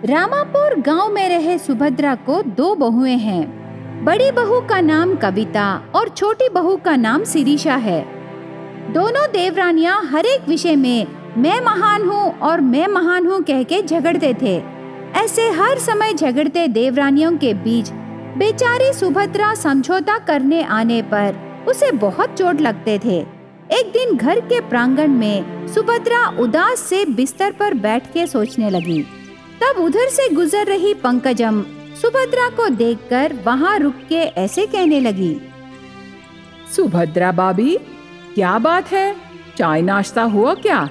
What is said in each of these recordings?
रामापुर गांव में रहे सुभद्रा को 2 बहुएं हैं। बड़ी बहू का नाम कविता और छोटी बहू का नाम शिरीषा है। दोनों देवरानियां हर एक विषय में मैं महान हूँ और मैं महान हूँ कह के झगड़ते थे। ऐसे हर समय झगड़ते देवरानियों के बीच बेचारी सुभद्रा समझौता करने आने पर उसे बहुत चोट लगते थे। एक दिन घर के प्रांगण में सुभद्रा उदास से बिस्तर पर बैठ के सोचने लगी। तब उधर से गुजर रही पंकजम सुभद्रा को देखकर वहाँ रुक के ऐसे कहने लगी, सुभद्रा भाभी, क्या बात है? चाय नाश्ता हुआ क्या?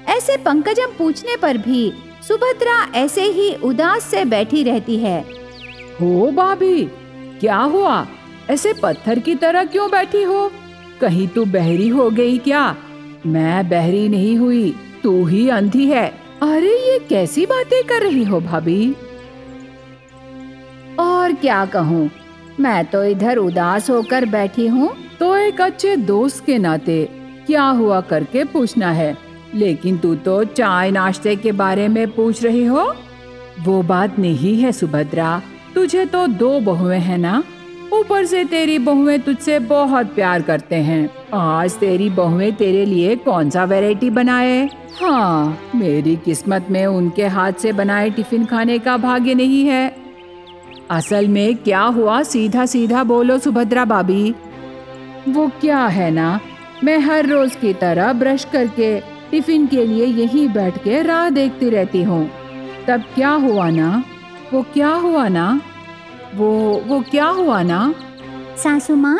ऐसे पंकजम पूछने पर भी सुभद्रा ऐसे ही उदास से बैठी रहती है। हो भाभी, क्या हुआ? ऐसे पत्थर की तरह क्यों बैठी हो? कहीं तू बहरी हो गई क्या? मैं बहरी नहीं हुई, तू ही अंधी है। अरे ये कैसी बातें कर रही हो भाभी? और क्या कहूँ, मैं तो इधर उदास होकर बैठी हूँ। तो एक अच्छे दोस्त के नाते क्या हुआ करके पूछना है, लेकिन तू तो चाय नाश्ते के बारे में पूछ रही हो। वो बात नहीं है सुभद्रा, तुझे तो 2 बहुएं हैं ना, ऊपर से तेरी बहुएं तुझसे बहुत प्यार करते हैं। आज तेरी बहुएं तेरे लिए कौन सा वैरायटी बनाए? हाँ, मेरी किस्मत में उनके हाथ से बनाए टिफिन खाने का भाग्य नहीं है। असल में क्या हुआ, सीधा सीधा बोलो सुभद्रा भाभी। वो क्या है ना, मैं हर रोज की तरह ब्रश करके टिफिन के लिए यहीं बैठ के राह देखती रहती हूँ। तब क्या हुआ ना, वो क्या हुआ ना, वो क्या हुआ ना? सासू माँ,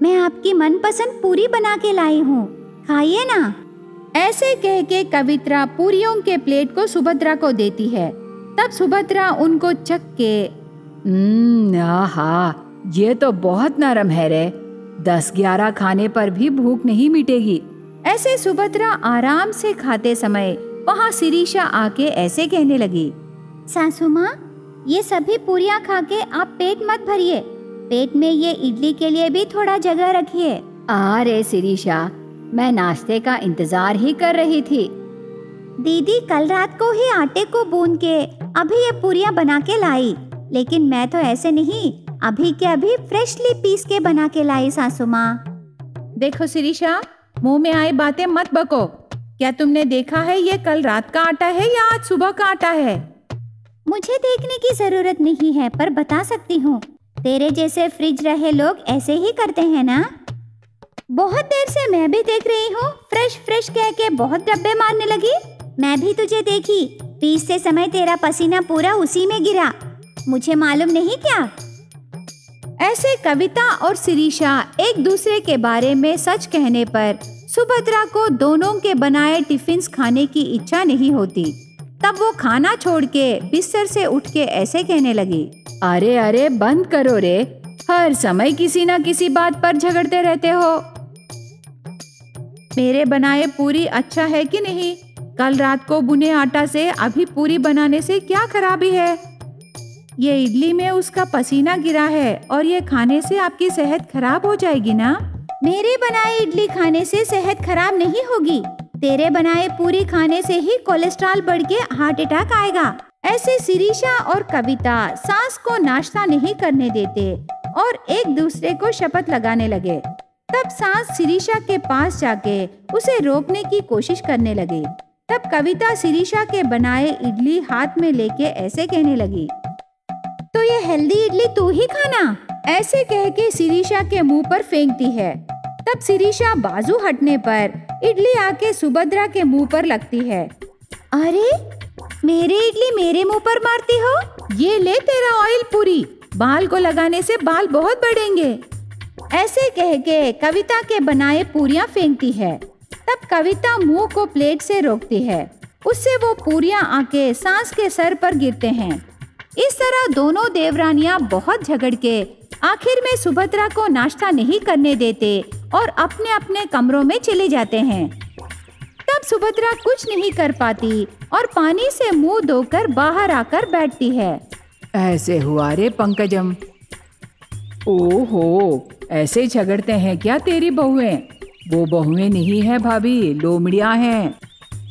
मैं आपकी मनपसंद पूरी बना के लाई हूँ, खाइए ना। ऐसे कह के कविता पूरियों के प्लेट को सुभद्रा को देती है। तब सुभद्रा उनको चख के आहा, ये तो बहुत नरम है रे, 10-11 खाने पर भी भूख नहीं मिटेगी। ऐसे सुभद्रा आराम से खाते समय वहाँ शिरीषा आके ऐसे कहने लगी, सासू माँ, ये सभी पूरियाँ खा के आप पेट मत भरिए, पेट में ये इडली के लिए भी थोड़ा जगह रखिए। अरे शिरीषा, मैं नाश्ते का इंतजार ही कर रही थी। दीदी कल रात को ही आटे को गूंद के अभी ये पूरियाँ बना के लाई, लेकिन मैं तो ऐसे नहीं, अभी के अभी फ्रेशली पीस के बना के लाई सासू माँ। देखो शिरीषा, मुंह में आए बातें मत बको। क्या तुमने देखा है ये कल रात का आटा है या आज सुबह का आटा है? मुझे देखने की जरूरत नहीं है, पर बता सकती हूँ, तेरे जैसे फ्रिज रहे लोग ऐसे ही करते हैं ना। बहुत देर से मैं भी देख रही हूँ, फ्रेश फ्रेश कह के बहुत डब्बे मारने लगी। मैं भी तुझे देखी, पीसते समय तेरा पसीना पूरा उसी में गिरा, मुझे मालूम नहीं क्या? ऐसे कविता और शिरीषा एक दूसरे के बारे में सच कहने पर सुभद्रा को दोनों के बनाए टिफिन्स खाने की इच्छा नहीं होती। तब वो खाना छोड़ के बिस्तर से उठ के ऐसे कहने लगी, अरे अरे बंद करो रे, हर समय किसी ना किसी बात पर झगड़ते रहते हो। मेरे बनाए पूरी अच्छा है कि नहीं? कल रात को बुने आटा से अभी पूरी बनाने से क्या खराबी है? ये इडली में उसका पसीना गिरा है और ये खाने से आपकी सेहत खराब हो जाएगी ना। मेरे बनाए इडली खाने से सेहत खराब नहीं होगी, तेरे बनाए पूरी खाने से ही कोलेस्ट्रॉल बढ़ के हार्ट अटैक आएगा। ऐसे शिरीषा और कविता सास को नाश्ता नहीं करने देते और एक दूसरे को शपथ लगाने लगे। तब सास शिरीषा के पास जाके उसे रोकने की कोशिश करने लगी। तब कविता शिरीषा के बनाए इडली हाथ में लेके ऐसे कहने लगी, तो ये हेल्दी इडली तू ही खाना। ऐसे कह के शिरीषा के मुंह पर फेंकती है। तब शिरीषा बाजू हटने पर इडली आके सुभद्रा के मुंह पर लगती है। अरे, मेरे इडली मेरे मुंह पर मारती हो? ये ले तेरा ऑयल पूरी, बाल को लगाने से बाल बहुत बढ़ेंगे। ऐसे कह के कविता के बनाए पूरियां फेंकती है। तब कविता मुंह को प्लेट से रोकती है, उससे वो पूरियां आके सास के सर पर गिरते हैं। इस तरह दोनों देवरानियां बहुत झगड़ के आखिर में सुभद्रा को नाश्ता नहीं करने देते और अपने अपने कमरों में चले जाते हैं। तब सुभद्रा कुछ नहीं कर पाती और पानी से मुंह धोकर बाहर आकर बैठती है। ऐसे हुआ रे पंकजम। ओहो, ऐसे झगड़ते हैं क्या तेरी बहुएं? वो बहुएं नहीं है भाभी, लोमड़ियां हैं।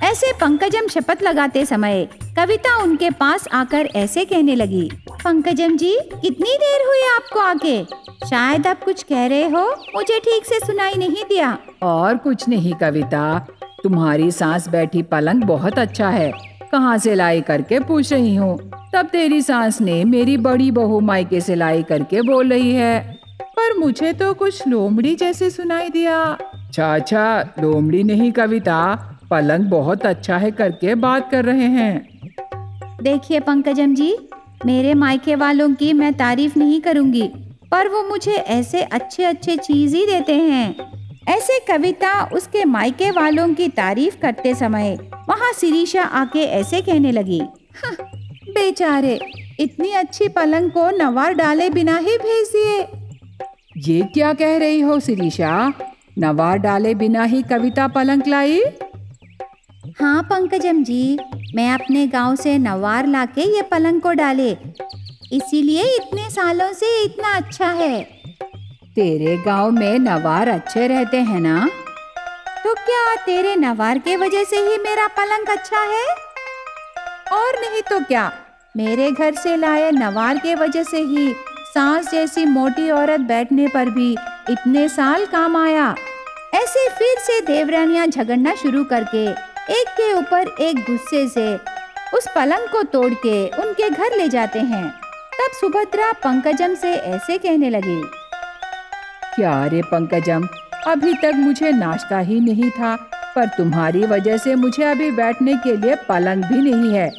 ऐसे पंकजम शपथ लगाते समय कविता उनके पास आकर ऐसे कहने लगी, पंकजम जी, कितनी देर हुई आपको आके? शायद आप कुछ कह रहे हो, मुझे ठीक से सुनाई नहीं दिया। और कुछ नहीं कविता, तुम्हारी सांस बैठी पलंग बहुत अच्छा है, कहाँ से लाई करके पूछ रही हूँ। तब तेरी सांस ने मेरी बड़ी बहू मायके से लाई करके बोल रही है। पर मुझे तो कुछ लोमड़ी जैसे सुनाई दिया। अच्छा, लोमड़ी नहीं कविता, पलंग बहुत अच्छा है करके बात कर रहे हैं। देखिए पंकजम जी, मेरे मायके वालों की मैं तारीफ नहीं करूंगी, पर वो मुझे ऐसे अच्छे अच्छे चीज ही देते हैं। ऐसे कविता उसके मायके वालों की तारीफ करते समय वहाँ शिरीषा आके ऐसे कहने लगी, बेचारे, इतनी अच्छी पलंग को नवार डाले बिना ही भेज दिए। ये क्या कह रही हो शिरीषा? नवार डाले बिना ही कविता पलंग लाई? हाँ पंकजम जी, मैं अपने गांव से नवार लाके ये पलंग को डाले, इसीलिए इतने सालों से इतना अच्छा है। तेरे गांव में नवार अच्छे रहते हैं ना? तो क्या तेरे नवार के वजह से ही मेरा पलंग अच्छा है? और नहीं तो क्या, मेरे घर से लाए नवार के वजह से ही सांस जैसी मोटी औरत बैठने पर भी इतने साल काम आया। ऐसे फिर से देवरानियां झगड़ना शुरू करके एक के ऊपर एक गुस्से से उस पलंग को तोड़ के उनके घर ले जाते हैं। तब सुभद्रा पंकजम से ऐसे कहने लगी, क्या रे पंकजम, अभी तक मुझे नाश्ता ही नहीं था, पर तुम्हारी वजह से मुझे अभी बैठने के लिए पलंग भी नहीं है।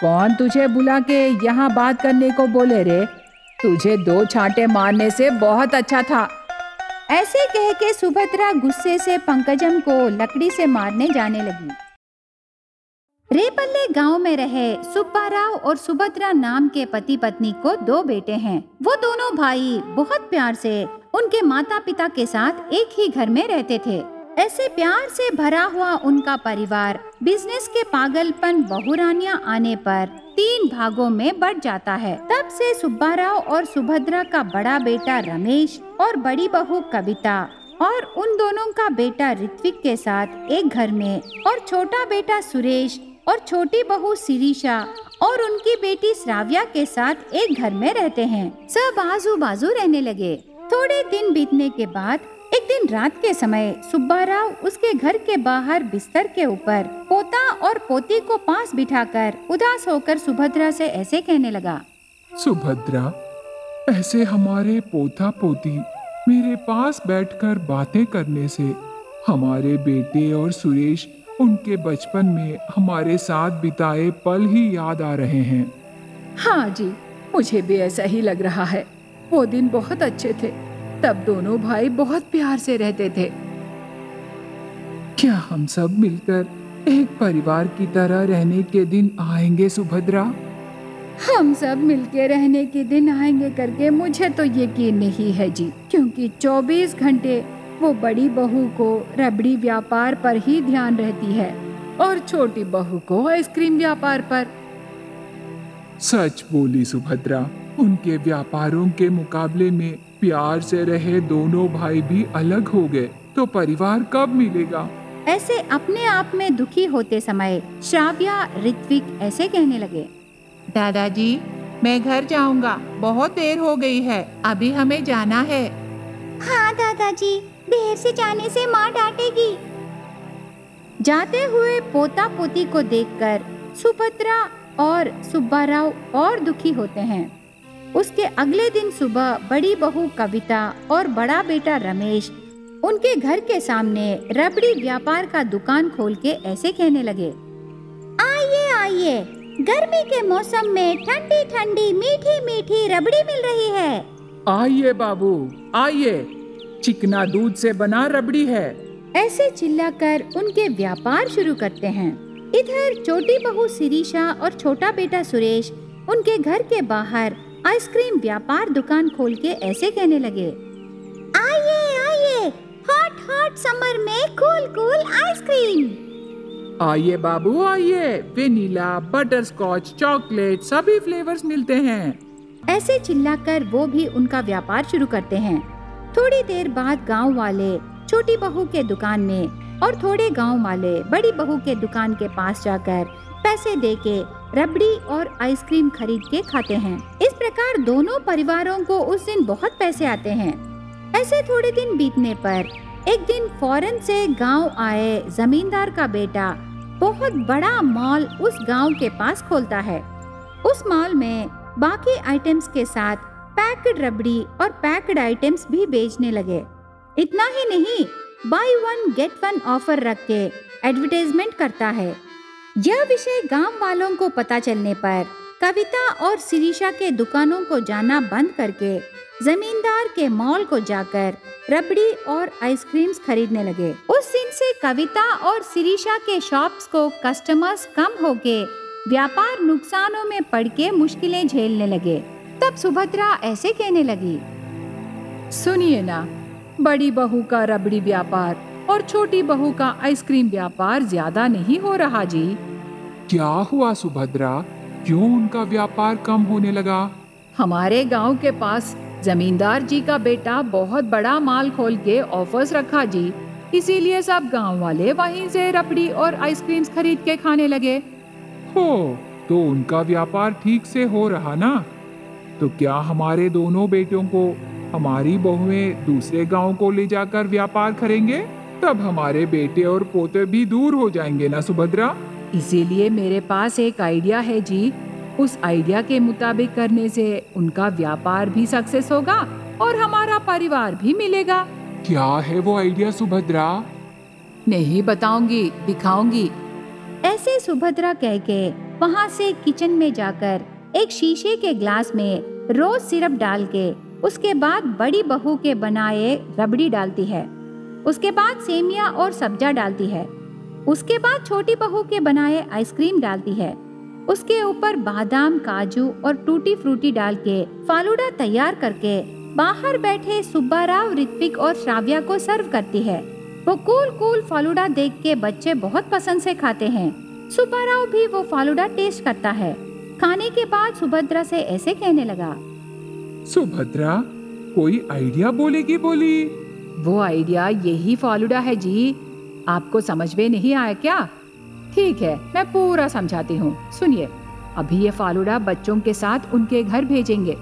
कौन तुझे बुला के यहाँ बात करने को बोले रे? तुझे 2 छांटे मारने से बहुत अच्छा था। ऐसे कह के सुभद्रा गुस्से से पंकजम को लकड़ी से मारने जाने लगी। रेपल्ले गांव में रहे सुब्बाराव और सुभद्रा नाम के पति पत्नी को 2 बेटे हैं। वो दोनों भाई बहुत प्यार से उनके माता पिता के साथ एक ही घर में रहते थे। ऐसे प्यार से भरा हुआ उनका परिवार बिजनेस के पागलपन बहुरानियां आने पर 3 भागों में बंट जाता है। तब से सुब्बाराव और सुभद्रा का बड़ा बेटा रमेश और बड़ी बहू कविता और उन दोनों का बेटा ऋत्विक के साथ एक घर में, और छोटा बेटा सुरेश और छोटी बहू शिरीषा और उनकी बेटी श्राव्या के साथ एक घर में रहते हैं। सब आजू बाजू रहने लगे। थोड़े दिन बीतने के बाद एक दिन रात के समय सुब्बाराव उसके घर के बाहर बिस्तर के ऊपर पोता और पोती को पास बिठाकर उदास होकर सुभद्रा से ऐसे कहने लगा, सुभद्रा, ऐसे हमारे पोता पोती मेरे पास बैठकर बातें करने से हमारे बेटे और सुरेश उनके बचपन में हमारे साथ बिताए पल ही याद आ रहे हैं। हाँ जी, मुझे भी ऐसा ही लग रहा है। वो दिन बहुत अच्छे थे, तब दोनों भाई बहुत प्यार से रहते थे। क्या हम सब मिलकर एक परिवार की तरह रहने के दिन आएंगे सुभद्रा? हम सब मिलके रहने के दिन आएंगे करके मुझे तो यकीन नहीं है जी, क्योंकि 24 घंटे वो बड़ी बहू को रबड़ी व्यापार पर ही ध्यान रहती है और छोटी बहू को आइसक्रीम व्यापार पर। सच बोली सुभद्रा, उनके व्यापारों के मुकाबले में प्यार से रहे दोनों भाई भी अलग हो गए तो परिवार कब मिलेगा? ऐसे अपने आप में दुखी होते समय श्राव्या ऋत्विक ऐसे कहने लगे, दादाजी, मैं घर जाऊंगा, बहुत देर हो गई है, अभी हमें जाना है। हाँ दादाजी, देर से जाने से माँ डांटेगी। जाते हुए पोता पोती को देखकर सुभद्रा और सुब्बाराव और दुखी होते हैं। उसके अगले दिन सुबह बड़ी बहू कविता और बड़ा बेटा रमेश उनके घर के सामने रबड़ी व्यापार का दुकान खोल के ऐसे कहने लगे, आइए आइए, गर्मी के मौसम में ठंडी ठंडी मीठी मीठी रबड़ी मिल रही है। आइए बाबू, आइए, चिकना दूध से बना रबड़ी है। ऐसे चिल्लाकर उनके व्यापार शुरू करते हैं। इधर छोटी बहू शिरीषा और छोटा बेटा सुरेश उनके घर के बाहर आइसक्रीम व्यापार दुकान खोल के ऐसे कहने लगे, आइए आइए, हॉट हॉट समर में कूल कूल आइसक्रीम। आइए बाबू आइए, वेनिला, बटर स्कॉच, चॉकलेट सभी फ्लेवर्स मिलते हैं। ऐसे चिल्लाकर वो भी उनका व्यापार शुरू करते हैं। थोड़ी देर बाद गांव वाले छोटी बहू के दुकान में और थोड़े गांव वाले बड़ी बहू के दुकान के पास जाकर पैसे देके रबड़ी और आइसक्रीम खरीद के खाते हैं। इस प्रकार दोनों परिवारों को उस दिन बहुत पैसे आते हैं। ऐसे थोड़े दिन बीतने पर एक दिन फॉरेन से गांव आए जमींदार का बेटा बहुत बड़ा मॉल उस गांव के पास खोलता है। उस मॉल में बाकी आइटम्स के साथ पैक्ड रबड़ी और पैक्ड आइटम्स भी बेचने लगे। इतना ही नहीं, by one get one offer रख के एडवर्टाइजमेंट करता है। यह विषय गांव वालों को पता चलने पर कविता और शिरीषा के दुकानों को जाना बंद करके जमींदार के मॉल को जाकर रबड़ी और आइसक्रीम्स खरीदने लगे। उस दिन से कविता और शिरीषा के शॉप्स को कस्टमर्स कम होके व्यापार नुकसानों में पड़ के मुश्किलें झेलने लगे। तब सुभद्रा ऐसे कहने लगी, सुनिए ना, बड़ी बहू का रबड़ी व्यापार और छोटी बहू का आइसक्रीम व्यापार ज्यादा नहीं हो रहा जी। क्या हुआ सुभद्रा, क्यों उनका व्यापार कम होने लगा? हमारे गांव के पास जमींदार जी का बेटा बहुत बड़ा माल खोल के ऑफर्स रखा जी, इसीलिए सब गांव वाले वहीं से रबड़ी और आइसक्रीम्स खरीद के खाने लगे। हो, तो उनका व्यापार ठीक से हो रहा ना? तो क्या हमारे दोनों बेटों को हमारी बहुएं दूसरे गांव को ले जाकर व्यापार करेंगे? तब हमारे बेटे और पोते भी दूर हो जाएंगे ना सुभद्रा? इसीलिए मेरे पास एक आइडिया है जी। उस आइडिया के मुताबिक करने से उनका व्यापार भी सक्सेस होगा और हमारा परिवार भी मिलेगा। क्या है वो आइडिया सुभद्रा? नहीं बताऊंगी, दिखाऊंगी। ऐसे सुभद्रा कह के वहाँ से किचन में जाकर एक शीशे के ग्लास में रोज सिरप डाल के उसके बाद बड़ी बहू के बनाए रबड़ी डालती है। उसके बाद सेमिया और सब्जा डालती है। उसके बाद छोटी बहू के बनाए आइसक्रीम डालती है। उसके ऊपर बादाम, काजू और टूटी फ्रूटी डाल के फालूदा तैयार करके बाहर बैठे सुब्बाराव, ऋत्विक और श्राव्या को सर्व करती है। वो कूल फालूदा देख के बच्चे बहुत पसंद से खाते हैं। सुब्बाराव भी वो फालूदा टेस्ट करता है। खाने के बाद सुभद्रा से ऐसे कहने लगा, सुभद्रा, कोई आइडिया बोलेगी बोली? वो आइडिया यही फालूदा है जी। आपको समझ में नहीं आया क्या? ठीक है, मैं पूरा समझाती हूँ, सुनिए। अभी ये फालूदा बच्चों के साथ उनके घर भेजेंगे,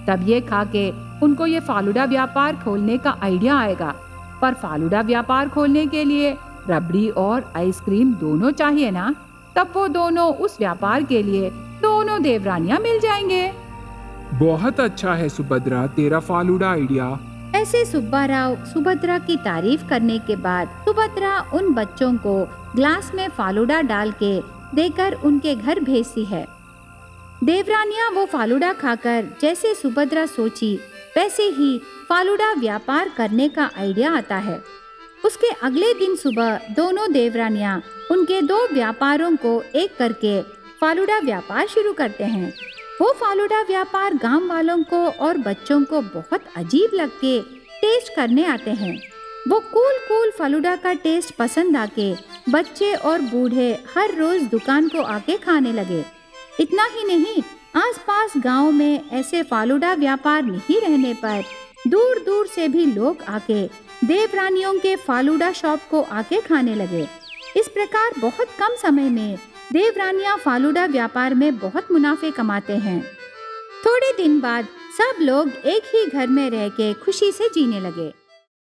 तब ये खा के उनको ये फालूदा व्यापार खोलने का आइडिया आएगा। पर फालूदा व्यापार खोलने के लिए रबड़ी और आइसक्रीम दोनों चाहिए ना, तब वो दोनों उस व्यापार के लिए दोनों देवरानियां मिल जाएंगे। बहुत अच्छा है सुभद्रा तेरा फालूदा आइडिया। ऐसे सुब्बाराव सुभद्रा की तारीफ करने के बाद सुभद्रा उन बच्चों को ग्लास में फालूदा डाल के देकर उनके घर भेजती है। देवरानियां वो फालूदा खाकर जैसे सुभद्रा सोची वैसे ही फालूदा व्यापार करने का आइडिया आता है। उसके अगले दिन सुबह दोनों देवरानियां उनके दो व्यापारों को एक करके फालूदा व्यापार शुरू करते हैं। वो फालूदा व्यापार गांव वालों को और बच्चों को बहुत अजीब लग के टेस्ट करने आते हैं। वो कूल फालूदा का टेस्ट पसंद आके बच्चे और बूढ़े हर रोज दुकान को आके खाने लगे। इतना ही नहीं, आसपास गांव में ऐसे फालूदा व्यापार नहीं रहने पर दूर दूर से भी लोग आके देवरानियों के फालूदा शॉप को आके खाने लगे। इस प्रकार बहुत कम समय में देवरानियां फालूदा व्यापार में बहुत मुनाफे कमाते हैं। थोड़े दिन बाद सब लोग एक ही घर में रह के खुशी से जीने लगे।